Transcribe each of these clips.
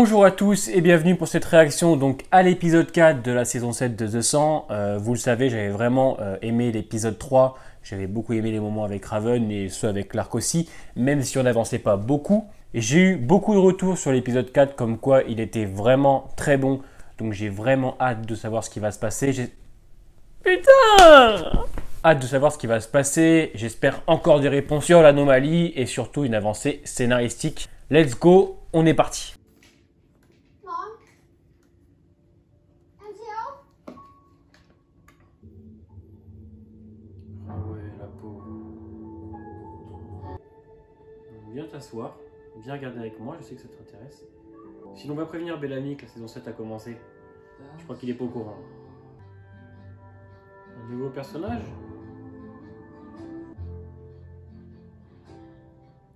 Bonjour à tous et bienvenue pour cette réaction donc à l'épisode 4 de la saison 7 de The 100. Vous le savez, j'avais vraiment aimé l'épisode 3. J'avais beaucoup aimé les moments avec Raven et ceux avec Clark aussi, même si on n'avançait pas beaucoup. Et j'ai eu beaucoup de retours sur l'épisode 4 comme quoi il était vraiment très bon. Donc j'ai vraiment hâte de savoir ce qui va se passer. Putain! Hâte de savoir ce qui va se passer. J'espère encore des réponses sur l'anomalie et surtout une avancée scénaristique. Let's go, on est parti. Viens t'asseoir, viens regarder avec moi, je sais que ça t'intéresse. Sinon on va prévenir Bellamy que la saison 7 a commencé. Je crois qu'il est pas au courant. Un nouveau personnage?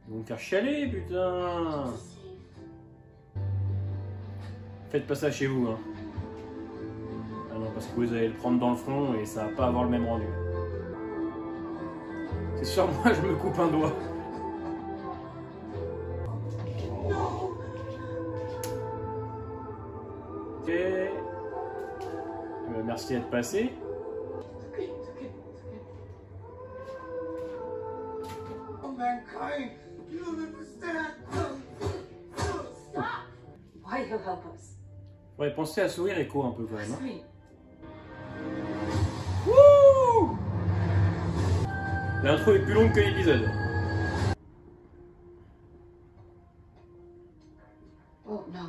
Ils vont me faire chialer, putain! Faites pas ça chez vous, hein. Ah non, parce que vous allez le prendre dans le front et ça va pas avoir le même rendu. C'est sûr, moi je me coupe un doigt. Ok. Merci d'être passé. Mankind, you don't understand. Stop. Why you help us? Ouais, pensez à sourire Echo un peu quand même. Hein. Sweet. Wouh! L'intro est plus longue que l'épisode. Oh no,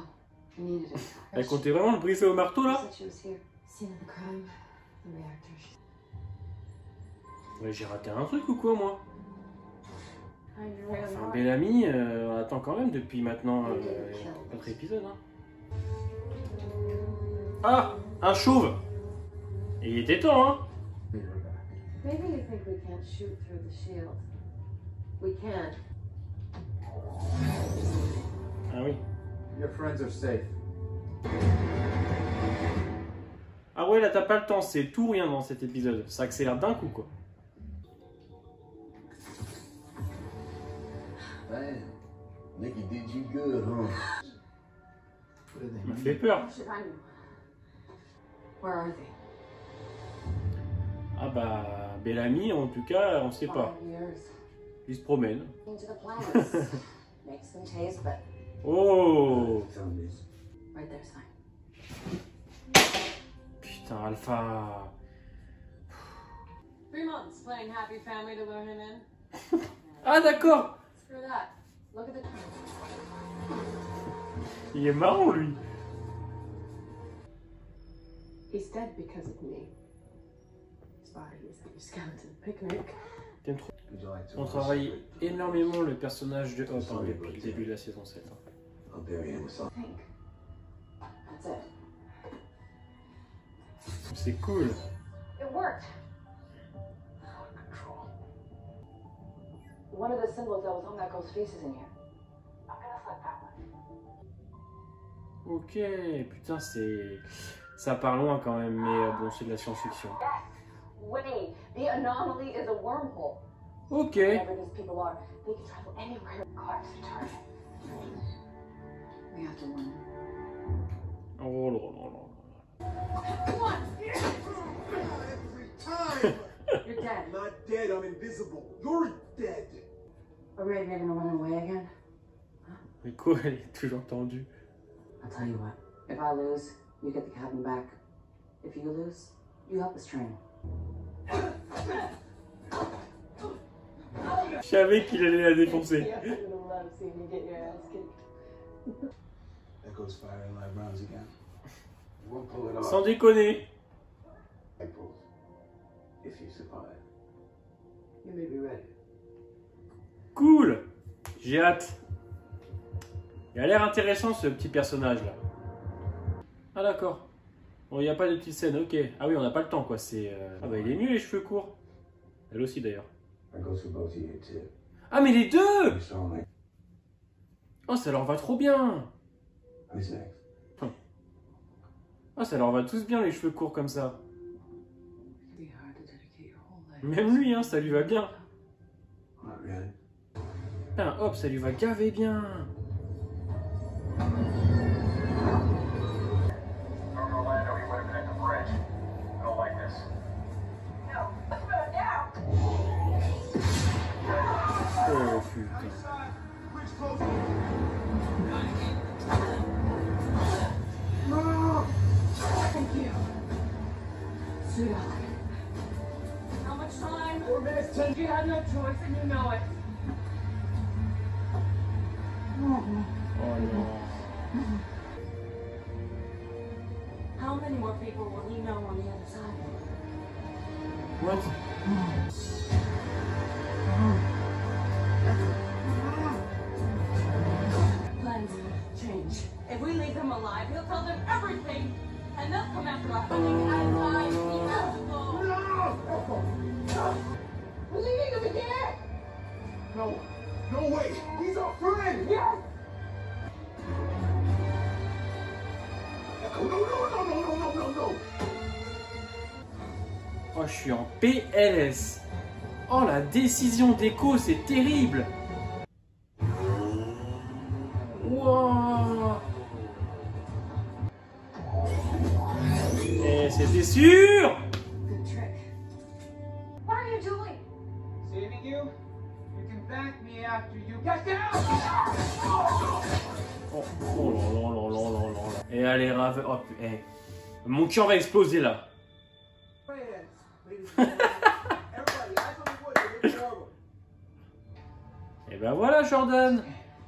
I needed it. Elle comptait vraiment le briefer au marteau là? She was here. Scene of the crime, the reactor. Ouais, j'ai raté un truc ou quoi moi? Enfin, Enfin, Bellamy, on attend quand même depuis maintenant 4 épisodes. Hein. Ah! Un chauve! Et il était temps, hein? Maybe you think we can't shoot through the shield. We can. Ah oui. Your friends are safe. Ah ouais, là t'as pas le temps, c'est tout ou rien dans cet épisode. Ça accélère d'un coup quoi. Man, Nikki did you good, huh? What do they Ça m'a mean? fait peur. How should I know? Where are they? Ah bah, Bellamy en tout cas, on sait pas. 5 years. Il se promène. Into the planets. Makes them taste, but Oh! right there, sign. Putain, Alpha. 3 months playing happy family to lure him in. Ah d'accord! Screw that. Look at the Il est marrant lui. He's dead because of me. His body is at your skeleton picnic. T'aimes trop. Would you like to On travaille énormément le personnage de Hop hein, depuis le début de la saison 7. Hein. I'll bury him with something. Think. That's it. C'est cool. It worked. Control. One of the symbols that was on that girl's face is in here. I'm gonna flip that one. Ok, putain c'est... Ça part loin quand même, mais bon c'est de la science-fiction. Wait, the anomaly is a wormhole. Ok. Whatever these people are, they can travel anywhere. Clark's the target. We have to warn them. Oh là là là. Every time. You're dead. I'm not dead. I'm invisible. You're dead. Are we ever gonna run away again? Mais quoi, elle est toujours tendue. I'll tell you what. If I lose, you get the cabin back. If you lose, you help us train. Je savais qu'il allait la défoncer. I'm gonna love seeing you get your ass kicked. That goes firing live rounds again. We'll pull it off. Sans déconner. April, if you survive, you may be ready. Cool. J'ai hâte. Il a l'air intéressant ce petit personnage là. Ah d'accord. Bon, il n'y a pas de petite scène, ok. Ah oui, on n'a pas le temps quoi. C'est. Ah bah il est mieux les cheveux courts. Elle aussi d'ailleurs. That goes for both of you too. Ah mais les deux! You saw me. Oh ça leur va trop bien! Who's next? Ah ça leur va tous bien les cheveux courts comme ça. It'd be hard to dedicate your whole life. Même lui hein, ça lui va bien. Not really. Putain, hop, ça lui va gaver bien. putain. Bridge closing. Thank you. Sweetheart. How much time? 4 minutes, 10. You had no choice and you know it. Oh non. How many more people will he know on the other side? What? Plans change. If we leave him alive, he'll tell them everything. And they'll come after us. We're leaving him again! No. No way! He's our friend! Yes! No, no, no, no, no, no, no, no! Oh, je suis en PLS. Oh, la décision d'Echo, c'est terrible. Wow. Et c'était sûr. Good trick. What are you doing? Saving you? You can thank me after you get down! Oh, oh là là là là là là. Et allez, Raven. Oh, mon cœur va exploser là. Friends, ladies and gentlemen. Everybody, eyes on the wood, they're getting over. Et ben voilà, Jordan.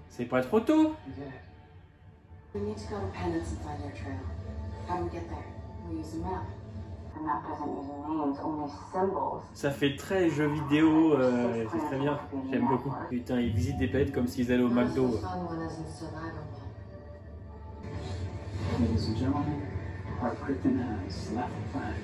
C'est pas trop tôt. We need to go to Penance and find their trail. How do we get there? We use a map. The map doesn't use names, only symbols. Ça fait très jeu vidéo, c'est très bien. J'aime beaucoup. Putain, ils visitent des planètes comme s'ils allaient au McDo. This fun one isn't survival mode. Ladies and gentlemen, our Krypton has left the planet.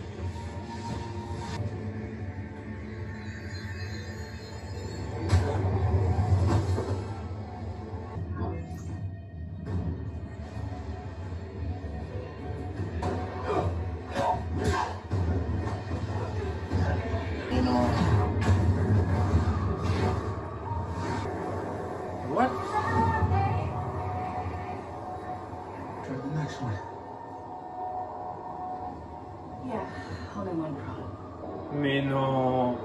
What? Try the next one. Yeah, only one problem. Mais non.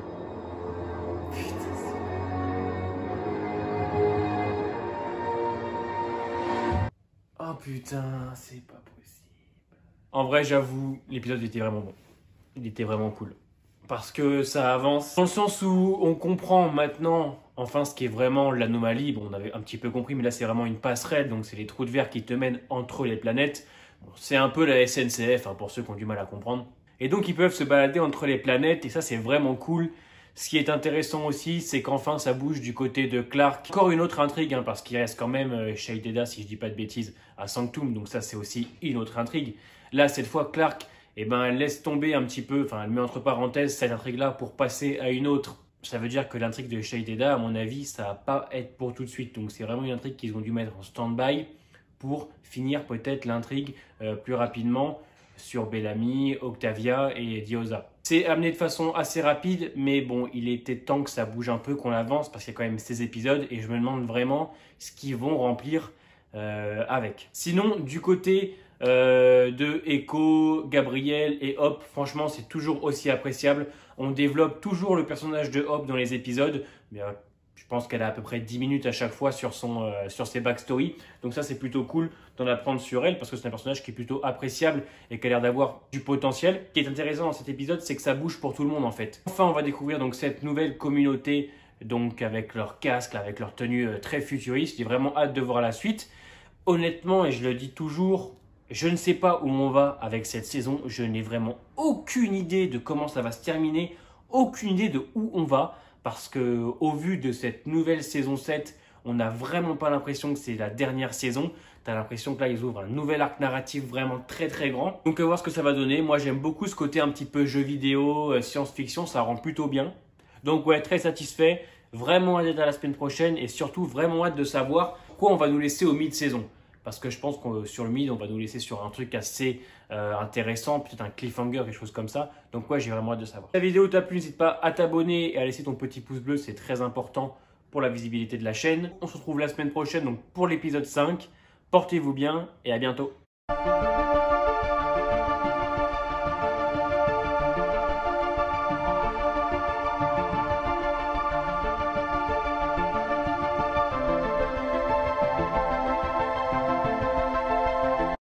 Oh putain, c'est pas possible. En vrai, j'avoue, l'épisode était vraiment bon. Il était vraiment cool. Parce que ça avance. Dans le sens où on comprend maintenant, enfin, ce qui est vraiment l'anomalie. Bon, on avait un petit peu compris, mais là, c'est vraiment une passerelle. Donc, c'est les trous de verre qui te mènent entre les planètes. Bon, c'est un peu la SNCF, hein, pour ceux qui ont du mal à comprendre. Et donc, ils peuvent se balader entre les planètes. Et ça, c'est vraiment cool. Ce qui est intéressant aussi, c'est qu'enfin, ça bouge du côté de Clark. Encore une autre intrigue, hein, parce qu'il reste quand même Shai Theda, si je dis pas de bêtises, à Sanctum. Donc, ça, c'est aussi une autre intrigue. Là, cette fois, Clark, eh ben, elle laisse tomber un petit peu, enfin, elle met entre parenthèses cette intrigue-là pour passer à une autre. Ça veut dire que l'intrigue de Shai Theda, à mon avis, ça va pas être pour tout de suite. Donc, c'est vraiment une intrigue qu'ils ont dû mettre en stand-by pour finir peut-être l'intrigue plus rapidement sur Bellamy, Octavia et Diyoza. C'est amené de façon assez rapide, mais bon, il était temps que ça bouge un peu, qu'on avance, parce qu'il y a quand même ces épisodes, et je me demande vraiment ce qu'ils vont remplir avec. Sinon, du côté de Echo, Gabriel et Hop, franchement, c'est toujours aussi appréciable. On développe toujours le personnage de Hop dans les épisodes, mais je pense qu'elle a à peu près 10 minutes à chaque fois sur ses backstories. Donc ça, c'est plutôt cool d'en apprendre sur elle parce que c'est un personnage qui est plutôt appréciable et qui a l'air d'avoir du potentiel. Ce qui est intéressant dans cet épisode, c'est que ça bouge pour tout le monde en fait. Enfin, on va découvrir donc cette nouvelle communauté donc avec leurs casques, avec leur tenue très futuriste. J'ai vraiment hâte de voir la suite. Honnêtement, et je le dis toujours, je ne sais pas où on va avec cette saison. Je n'ai vraiment aucune idée de comment ça va se terminer, aucune idée de où on va. Parce que au vu de cette nouvelle saison 7, on n'a vraiment pas l'impression que c'est la dernière saison. Tu as l'impression que là, ils ouvrent un nouvel arc narratif vraiment très très grand. Donc, on va voir ce que ça va donner. Moi, j'aime beaucoup ce côté un petit peu jeu vidéo, science-fiction. Ça rend plutôt bien. Donc, ouais, très satisfait. Vraiment hâte à la semaine prochaine. Et surtout, vraiment hâte de savoir quoi on va nous laisser au mid-saison. Parce que je pense que sur le mid, on va nous laisser sur un truc assez intéressant, peut-être un cliffhanger, quelque chose comme ça. Donc ouais, j'ai vraiment hâte de savoir. Si la vidéo t'a plu, n'hésite pas à t'abonner et à laisser ton petit pouce bleu, c'est très important pour la visibilité de la chaîne. On se retrouve la semaine prochaine donc pour l'épisode 5. Portez-vous bien et à bientôt.